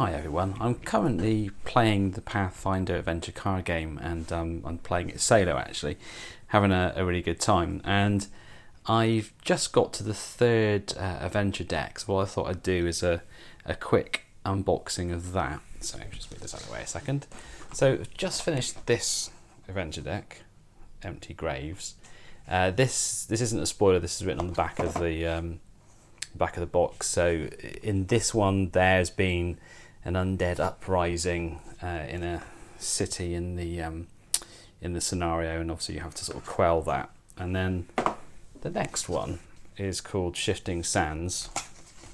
Hi everyone, I'm currently playing the Pathfinder adventure card game, and I'm playing it solo actually, having a really good time, and I've just got to the third adventure deck, so what I thought I'd do is a quick unboxing of that. So just move this out of the way a second. So I've just finished this adventure deck, Empty Graves. This isn't a spoiler, this is written on the back of the box. So in this one there's been an undead uprising in a city in the scenario, and obviously you have to sort of quell that. And then the next one is called Shifting Sands.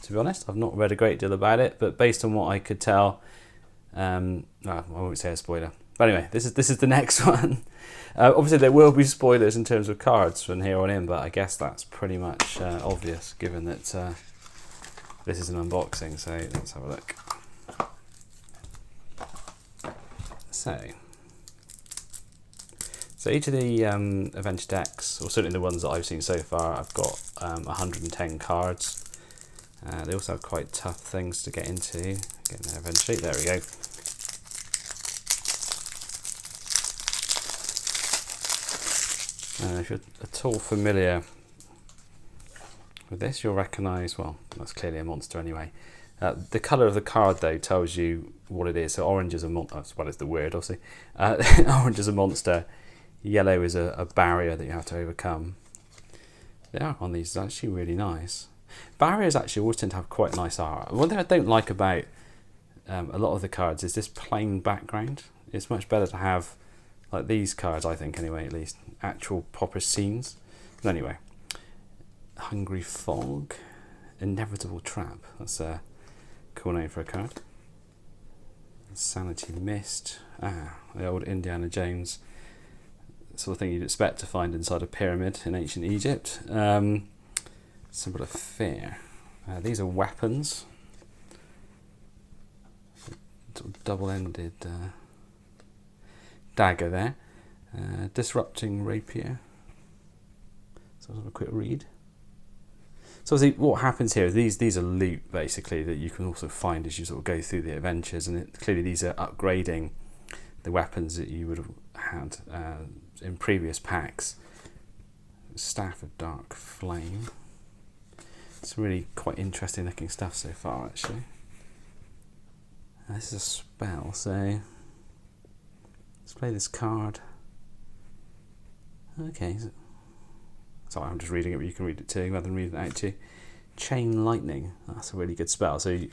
To be honest, I've not read a great deal about it, but based on what I could tell, I won't say a spoiler. But anyway, this is the next one. Obviously there will be spoilers in terms of cards from here on in, but I guess that's pretty much obvious given that this is an unboxing. So let's have a look. So each of the adventure decks, or certainly the ones that I've seen so far, I've got 110 cards. They also have quite tough things to get into. Getting there eventually. There we go. If you're at all familiar with this, you'll recognise, well, that's clearly a monster anyway. The colour of the card, though, tells you what it is. So orange is a monster, as well as the word, obviously. Orange is a monster, yellow is a barrier that you have to overcome. They are on these, actually really nice. Barriers actually always tend to have quite nice art. One thing I don't like about a lot of the cards is this plain background. It's much better to have, like these cards, I think anyway, at least, actual proper scenes. But anyway, Hungry Fog, Inevitable Trap, that's a cool name for a card. Sanity Mist, the old Indiana Jones sort of thing you'd expect to find inside a pyramid in ancient Egypt. Symbol of Fear. These are weapons. Sort of double-ended dagger there. Disrupting Rapier. So I'll have a quick read. So obviously what happens here is these are loot basically that you can also find as you sort of go through the adventures, and clearly these are upgrading the weapons that you would have had in previous packs. Staff of Dark Flame. It's really quite interesting looking stuff so far actually. This is a spell, so let's play this card. Okay. Sorry, I'm just reading it, but you can read it too, rather than reading it out to you. Chain Lightning, that's a really good spell. So you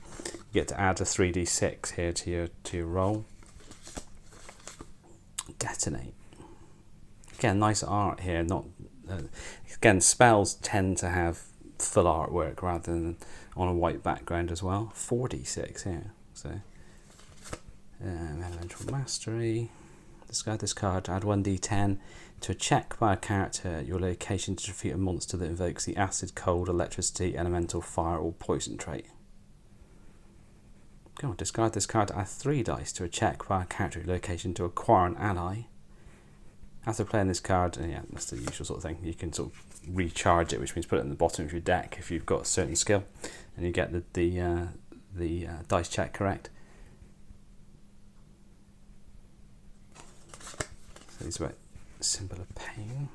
get to add a 3d6 here to your roll. Detonate. Again, nice art here. Not again, spells tend to have full artwork rather than on a white background as well. 4d6 here. So Elemental Mastery. Discard this card, add 1d10 to a check by a character at your location to defeat a monster that invokes the acid, cold, electricity, elemental, fire, or poison trait. Go on, discard this card, add 3 dice to a check by a character at your location to acquire an ally. After playing this card, and yeah, that's the usual sort of thing, you can sort of recharge it, which means put it in the bottom of your deck if you've got a certain skill, and you get the dice check correct. So these are Symbol of Pain.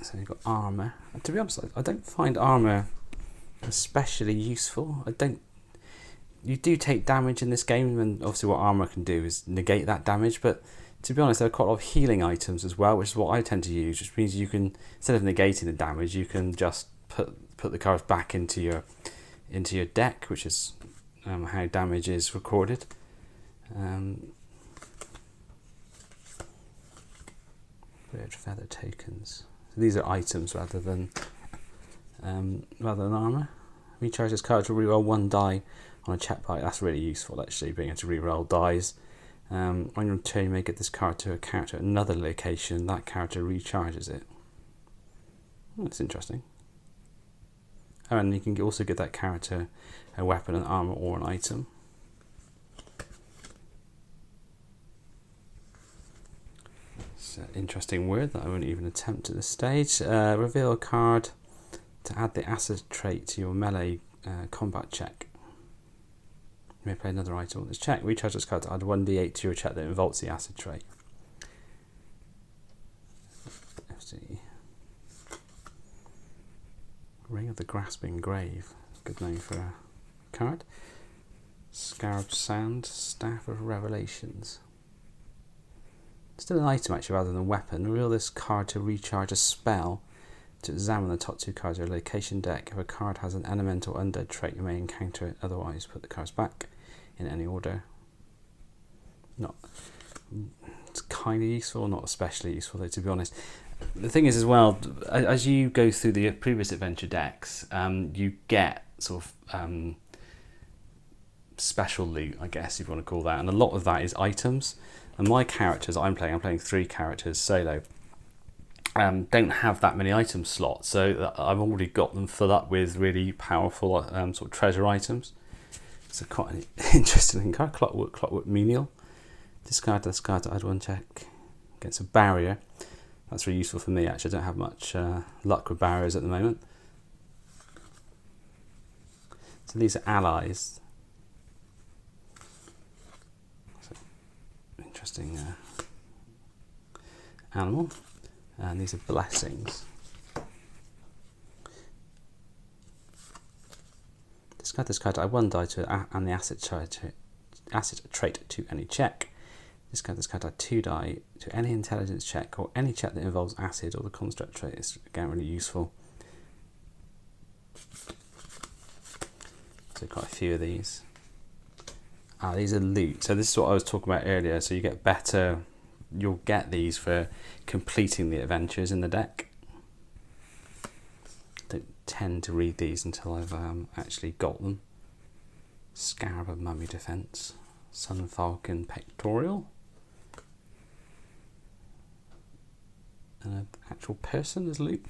So you've got armour. And to be honest, I don't find armour especially useful. You do take damage in this game, and obviously what armour can do is negate that damage, but to be honest there are quite a lot of healing items as well, which is what I tend to use, which means you can, instead of negating the damage, you can just put the cards back into your deck, which is how damage is recorded. Bird feather tokens. So these are items rather than armour. Recharge this card to reroll 1 die on a check bite. That's really useful actually, being able to reroll dies. On your turn you may get this card to a character at another location. That character recharges it. That's interesting. Oh, and you can also give that character a weapon, an armour, or an item. It's an interesting word that I won't even attempt at this stage. Reveal a card To add the acid trait to your melee combat check, you may play another item on this check. Recharge this card to add 1d8 to your check that involves the acid trait. Let's see. Ring of the Grasping Grave. Good name for a card. Scarab Sand, Staff of Revelations. Still an item actually rather than a weapon. Reveal this card to recharge a spell. To examine the top 2 cards of your location deck. If a card has an elemental undead trait, you may encounter it. Otherwise, put the cards back in any order. It's kind of useful, not especially useful though, to be honest. The thing is as well, as you go through the previous adventure decks, you get sort of special loot, I guess if you want to call that, and a lot of that is items. And my characters I'm playing 3 characters solo, don't have that many item slots, so I've already got them filled up with really powerful sort of treasure items. So quite an interesting card. Clockwork Menial. Discard to add 1 check against a barrier. That's really useful for me actually. I don't have much luck with barriers at the moment. So these are allies. So, interesting animal. And these are blessings. Discard this card to add 1 die to and the acid trait to any check. Discard this card to add 2 die to any intelligence check or any check that involves acid or the construct trait. Is again really useful. So quite a few of these. These are loot. So this is what I was talking about earlier. So you get better. You'll get these for completing the adventures in the deck. Don't tend to read these until I've actually got them. Scarab of Mummy Defense, Sun Falcon Pectoral, and an actual person as loot.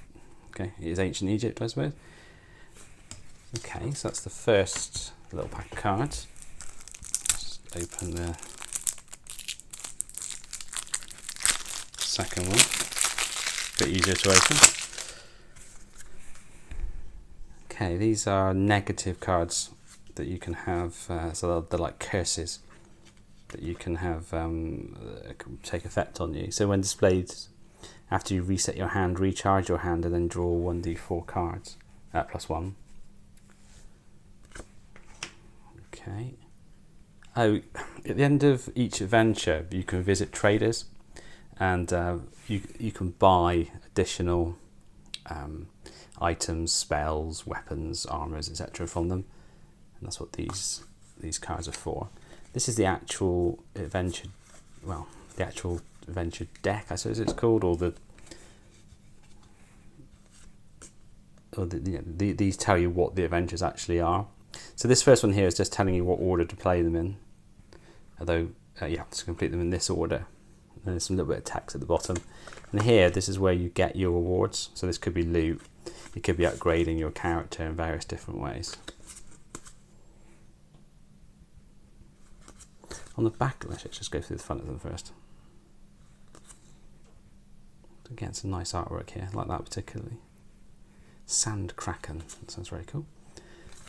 Okay, it is ancient Egypt, I suppose. Okay, so that's the first little pack of cards. Just open the second one, a bit easier to open. Okay, these are negative cards that you can have, so they're like curses that you can have take effect on you. So when displayed, after you reset your hand, recharge your hand and then draw 1d4 cards, +1. Okay. Oh, at the end of each adventure, you can visit traders. And you can buy additional items, spells, weapons, armors, etc. from them, and that's what these cards are for. This is the actual adventure, well, the actual adventure deck, I suppose it's called, these tell you what the adventures actually are. So this first one here is just telling you what order to play them in, although you have to complete them in this order. And there's some little bit of text at the bottom. And here, this is where you get your rewards. So this could be loot. You could be upgrading your character in various different ways. On the back, let's just go through the front of them first. Again, some nice artwork here, like that particularly. Sand Kraken, that sounds very cool.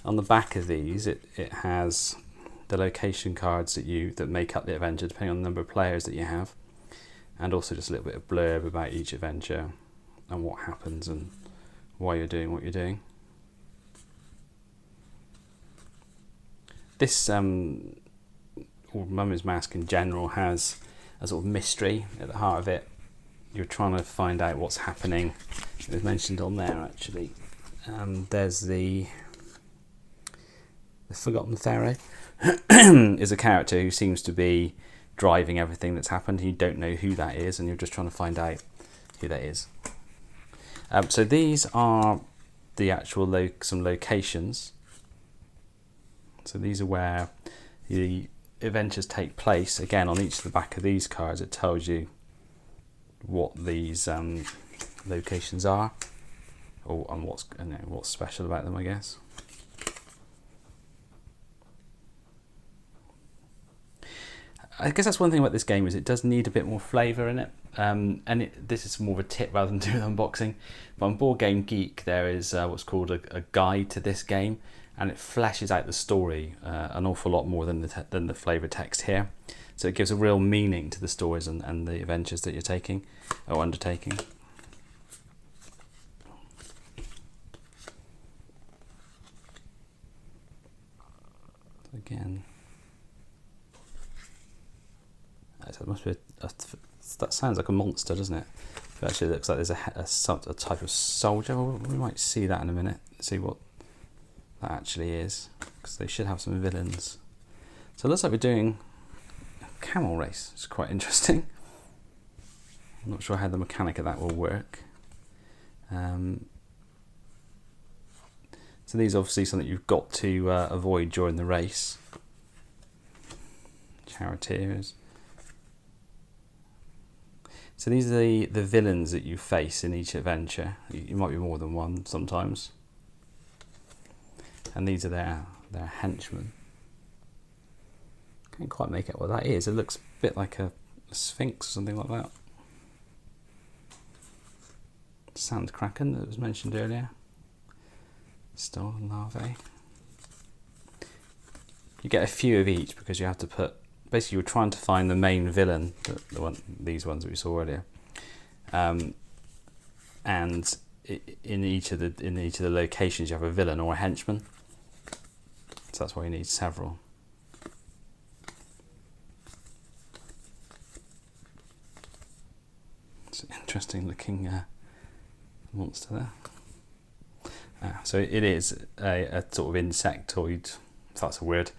On the back of these, it has the location cards that make up the adventure, depending on the number of players that you have. And also just a little bit of blurb about each adventure and what happens and why you're doing what you're doing. This or Mummy's Mask in general has a sort of mystery at the heart of it. You're trying to find out what's happening. It was mentioned on there actually. There's the Forgotten Pharaoh is a character who seems to be driving everything that's happened. You don't know who that is, and you're just trying to find out who that is. So these are the actual some locations. So these are where the adventures take place. Again, on each of the back of these cards, it tells you what these locations are, and what's special about them, I guess. I guess that's one thing about this game, is it does need a bit more flavour in it. This is more of a tip rather than doing an unboxing. But on Board Game Geek, there is what's called a guide to this game, and it fleshes out the story an awful lot more than the flavour text here. So it gives a real meaning to the stories and the adventures that you're taking or undertaking. Again, so it must be that sounds like a monster, doesn't it? But actually, it looks like there's a type of soldier. Well, we might see that in a minute. See what that actually is, because they should have some villains. So it looks like we're doing a camel race. It's quite interesting. I'm not sure how the mechanic of that will work. So these are obviously something you've got to avoid during the race. Charioteers. So these are the villains that you face in each adventure. You might be more than one sometimes. And these are their henchmen. Can't quite make out what that is. It looks a bit like a sphinx or something like that. Sand kraken that was mentioned earlier. Stolen larvae. You get a few of each because you have to put. Basically, you're trying to find the main villain, these ones that we saw earlier, and in each of the locations you have a villain or a henchman. So that's why you need several. It's an interesting looking monster there. So it is a sort of insectoid, if that's a word,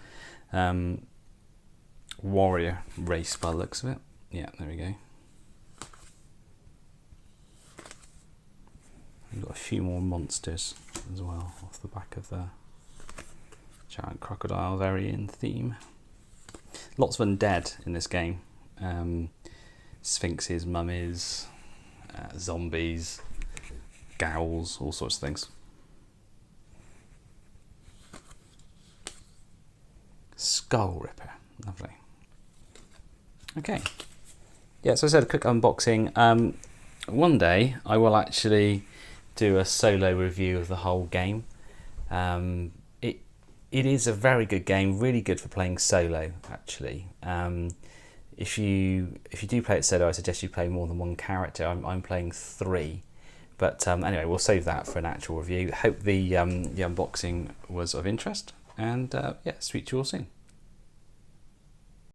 warrior race by the looks of it. Yeah, there we go. We've got a few more monsters as well off the back of the giant crocodile, very in theme. Lots of undead in this game. Sphinxes, mummies, zombies, ghouls, all sorts of things. Skull Ripper, lovely. Okay, yeah, so I said a quick unboxing. One day I will actually do a solo review of the whole game. It is a very good game, really good for playing solo actually. If you do play it solo, I suggest you play more than one character. I'm playing 3. But anyway, we'll save that for an actual review. Hope the unboxing was of interest, and yeah, speak to you all soon.